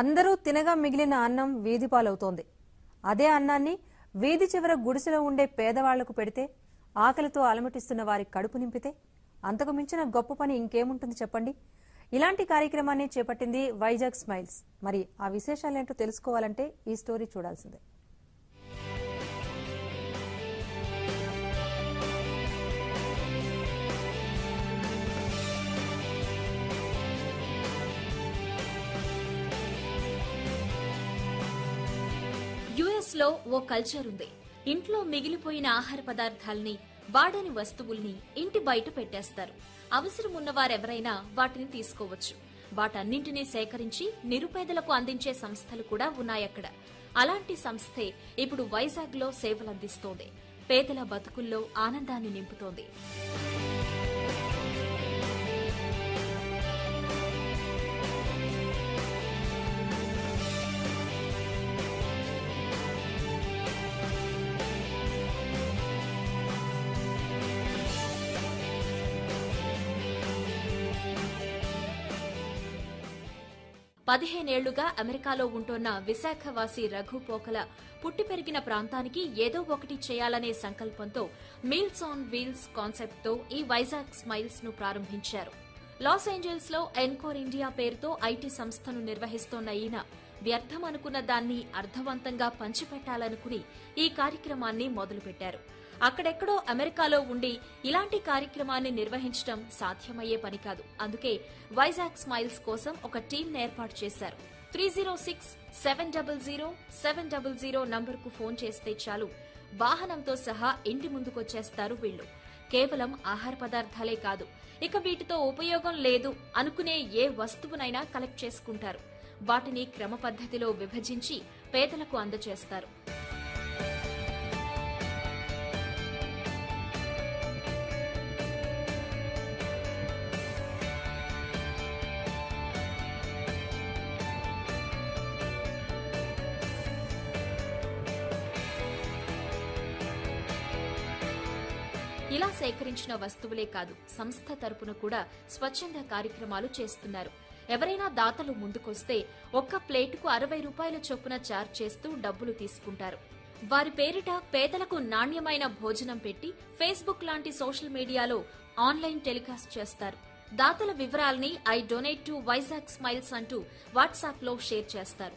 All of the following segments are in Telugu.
అందరూ తినగా మిగిలిన అన్నం వీధి పాలవుతోంది. అదే అన్నాన్ని వీధి చివర గుడిసెలో ఉండే పేదవాళ్లకు పెడితే, ఆకలితో అలమటిస్తున్న వారి కడుపు నింపితే అంతకు మించిన గొప్ప పని ఇంకేముంటుంది చెప్పండి. ఇలాంటి కార్యక్రమాన్ని చేపట్టింది వైజాగ్ స్మైల్స్. మరి ఆ విశేషాలేంటో తెలుసుకోవాలంటే ఈ స్టోరీ చూడాల్సిందే. యుఎస్ లో ఓ కల్చర్ ఉంది. ఇంట్లో మిగిలిపోయిన ఆహార పదార్థాల్ని, వాడని వస్తువుల్ని ఇంటి బయట పెట్టేస్తారు. అవసరం ఉన్నవారెవరైనా వాటిని తీసుకోవచ్చు. వాటన్నింటినీ సేకరించి నిరుపేదలకు అందించే సంస్థలు కూడా ఉన్నాయక్కడ. అలాంటి సంస్థే ఇప్పుడు వైజాగ్ లో సేవలందిస్తోంది. పేదల బతుకుల్లో ఆనందాన్ని నింపుతోంది. పదిహేనేళ్లుగా అమెరికాలో ఉంటోన్న విశాఖవాసి రఘు పోకల పుట్టి పెరిగిన ప్రాంతానికి ఏదో ఒకటి చేయాలనే సంకల్పంతో మీల్స్ ఆన్ వీల్స్ కాన్సెప్ట్ తో ఈ వైజాగ్ స్మైల్స్ ను ప్రారంభించారు. లాస్ ఏంజల్స్ లో ఎన్కోర్ ఇండియా పేరుతో ఐటీ సంస్థను నిర్వహిస్తోన్న ఈయన వ్యర్థం అనుకున్న దాన్ని అర్థవంతంగా పంచిపెట్టాలనుకుని ఈ కార్యక్రమాన్ని మొదలుపెట్టారు. అక్కడెక్కడో అమెరికాలో ఉండి ఇలాంటి కార్యక్రమాన్ని నిర్వహించడం సాధ్యమయ్యే పని కాదు. అందుకే వైజాగ్ స్మైల్స్ కోసం ఒక టీం ఏర్పాటు చేశారు. 306-700-700 నంబర్కు ఫోన్ చేస్తే చాలు, వాహనంతో సహా ఇంటి ముందుకొచ్చేస్తారు వీళ్లు. కేవలం ఆహార పదార్థాలే కాదు, ఇక వీటితో ఉపయోగం లేదు అనుకునే ఏ వస్తువునైనా కలెక్ట్ చేసుకుంటారు. వాటిని క్రమ పద్ధతిలో విభజించి పేదలకు అందజేస్తారు. ఇలా సేకరించిన వస్తువులే కాదు, సంస్థ తరపున కూడా స్వచ్ఛంద కార్యక్రమాలు చేస్తున్నారు. ఎవరైనా దాతలు ముందుకొస్తే ఒక్క ప్లేటుకు 60 రూపాయల చొప్పున చార్జ్ చేస్తూ డబ్బులు తీసుకుంటారు. వారి పేరిట పేదలకు నాణ్యమైన భోజనం పెట్టి ఫేస్బుక్ లాంటి సోషల్ మీడియాలో ఆన్లైన్ టెలికాస్ట్ చేస్తారు. దాతల వివరాల్ని I donate to Vizag smiles అంటూ వాట్సాప్ లో షేర్ చేస్తారు.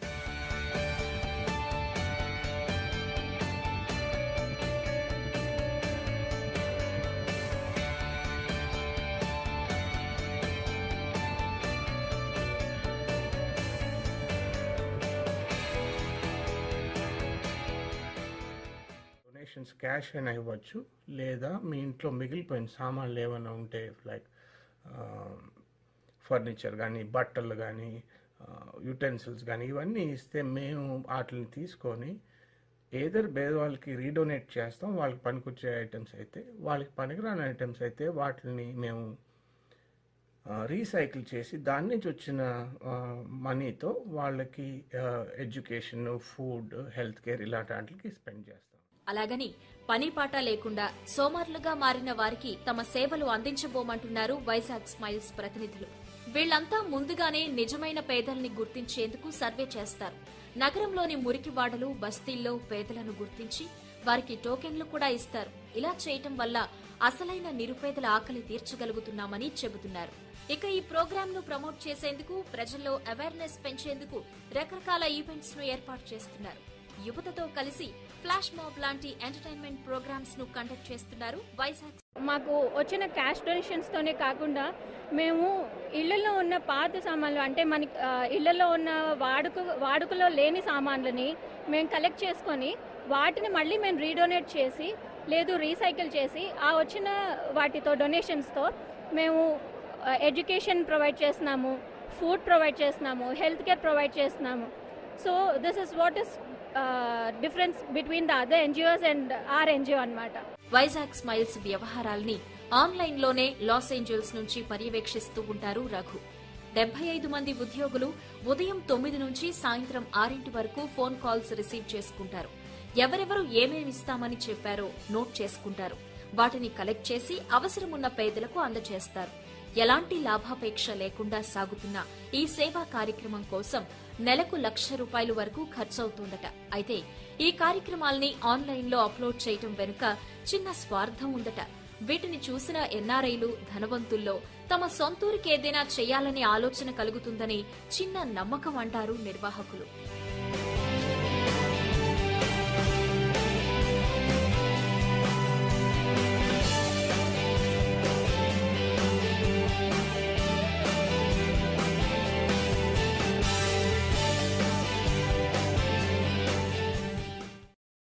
క్యాష్ అయినా ఇవ్వచ్చు, లేదా మీ ఇంట్లో మిగిలిపోయిన సామాన్లు ఏమైనా ఉంటే లైక్ ఫర్నిచర్ కానీ, బట్టలు కానీ, యుటెన్సిల్స్ కానీ, ఇవన్నీ ఇస్తే మేము వాటిని తీసుకొని ఏదర్ పేదవాళ్ళకి రీడొనేట్ చేస్తాం. వాళ్ళకి పనికొచ్చే ఐటమ్స్ అయితే, వాళ్ళకి పనికిరాని ఐటమ్స్ అయితే వాటిని మేము రీసైకిల్ చేసి దాని నుంచి వచ్చిన మనీతో వాళ్ళకి ఎడ్యుకేషన్, ఫుడ్, హెల్త్ కేర్ ఇలాంటి వాటికి స్పెండ్ చేస్తాం. అలాగని పనిపాట లేకుండా సోమార్లుగా మారిన వారికి తమ సేవలు అందించబోమంటున్నారు వైజాగ్ స్మైల్స్ ప్రతినిధులు. వీళ్లంతా ముందుగానే నిజమైన పేదల్ని గుర్తించేందుకు సర్వే చేస్తారు. నగరంలోని మురికివాడలు, బస్తీల్లో పేదలను గుర్తించి వారికి టోకెన్లు కూడా ఇస్తారు. ఇలా చేయటం వల్ల అసలైన నిరుపేదల ఆకలి తీర్చగలుగుతున్నామని చెబుతున్నారు. ఇక ఈ ప్రోగ్రామ్ ను ప్రమోట్ చేసేందుకు, ప్రజల్లో అవేర్నెస్ పెంచేందుకు రకరకాల ఈవెంట్స్ ను ఏర్పాటు చేస్తున్నారు. యువతతో కలిసి ఫ్లాష్ మాబ్ లాంటి ఎంటర్టైన్మెంట్ ప్రోగ్రామ్స్ ను కండక్ట్ చేస్తున్నారు వైజాగ్. మాకు వచ్చిన క్యాష్ డొనేషన్స్ తోనే కాకుండా మేము ఇళ్లలో ఉన్న పాత సామాన్లు, అంటే మన ఇళ్లలో ఉన్న వాడుకలో లేని సామాన్లని మేము కలెక్ట్ చేసుకొని వాటిని మళ్ళీ మేము రీడొనేట్ చేసి, లేదు రీసైకిల్ చేసి, ఆ వచ్చిన వాటితో డొనేషన్స్తో మేము ఎడ్యుకేషన్ ప్రొవైడ్ చేస్తున్నాము, ఫుడ్ ప్రొవైడ్ చేస్తున్నాము, హెల్త్ కేర్ ప్రొవైడ్ చేస్తున్నాము. So this is what is difference between the other NGOs and our NGO అన్నమాట. వైజాగ్ స్మైల్స్ వ్యవహారాల్ని ఆన్లైన్ లోనే లాస్ ఏంజల్స్ నుంచి పర్యవేక్షిస్తూ ఉంటారు రఘు. 75 మంది ఉద్యోగులు ఉదయం 9 నుంచి సాయంత్రం 6 వరకు ఫోన్ కాల్స్ రిసీవ్ చేసుకుంటారు. ఎవరెవరు ఏమేమిస్తామని చెప్పారో నోట్ చేసుకుంటారు. వాటిని కలెక్ట్ చేసి అవసరమున్న పేదలకు అందజేస్తారు. ఎలాంటి లాభాపేక్ష లేకుండా సాగుతున్న ఈ సేవా కార్యక్రమం కోసం నెలకు ₹1,00,000 వరకు ఖర్చవుతోందట. అయితే ఈ కార్యక్రమాల్ని ఆన్లైన్లో అప్లోడ్ చేయటం వెనుక చిన్న స్వార్థం ఉందట. వీటిని చూసిన ఎన్ఆర్ఐలు, ధనవంతుల్లో తమ సొంతూరికి ఏదైనా చేయాలనే ఆలోచన కలుగుతుందని చిన్న నమ్మకం అంటారు నిర్వాహకులు.